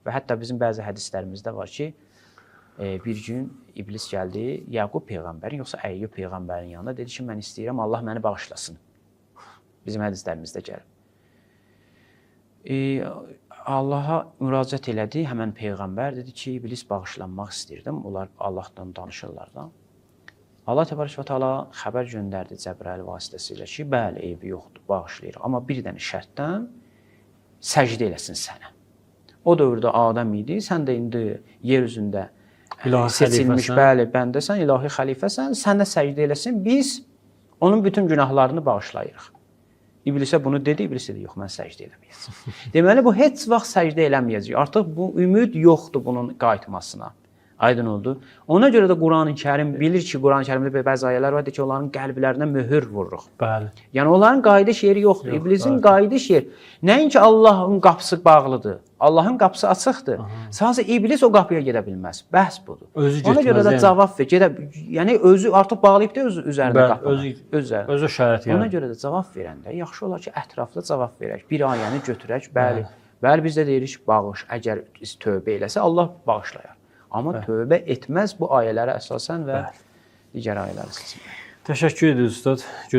Və hətta bizim bəzi hədislərimizdə var ki, bir gün iblis gəldi Yaqub peyğəmbərin, yoxsa Əyyub peyğəmbərin yanına, dedi ki, mən istəyirəm Allah məni bağışlasın. Bizim hədislərimizdə gəlir. Allaha müraciət elədi, həmən peyğəmbər dedi ki, iblis bağışlanmaq istəyirdim. Onlar Allahdan danışırlar da. Allah təbarək və təala xəbər göndərdi Cəbrail vasitəsilə ki, bəli, eybi yoxdur, bağışlayır. Amma bir dənə şərtdən səcdə eləsin sənə. O dövrdə Adəm idi, sən də indi yer üzündə seçilmiş, bəli, bəndəsən, ilahi xəlifəsən, sənə səcdə eləsin, biz onun bütün günahlarını bağışlayırıq. İblisə bunu dedi, iblis dedi, yox, mən səcdə eləməyəcəm. Deməli, bu heç vaxt səcdə eləməyəcək. Artıq bu ümid yoxdur bunun qayıtmasına. Aydın oldu. Ona görə də Quran-ı Kərim bilir ki, Quran-ı Kərimdə bəzi ayələr var ki, onların qəlblərinə möhür vururuq. Bəli. Yəni onların qayıdış yeri yoxdur. İblisin qayıdış yeri. Nəinki Allahın qapısı bağlıdır. Allahın qapısı açıqdır. Sadəcə iblis o qapıya gedə bilməz. Bəhs budur. Ona görə də cavab ver. Yəni özü artıq bağlayıb da öz üzərinə qapını. Özü şərəti. Ona görə də cavab verəndə yaxşı olar ki, ətraflı cavab verək. Bir ayəni götürək. Bəli. Bəli, biz də deyirik bağış. Əgər tövbə eləsə Allah bağışlayar. Amma tövbə etməz bu ayələrə əsasən və digər ayələri seçmək. Təşəkkür edirik ustad.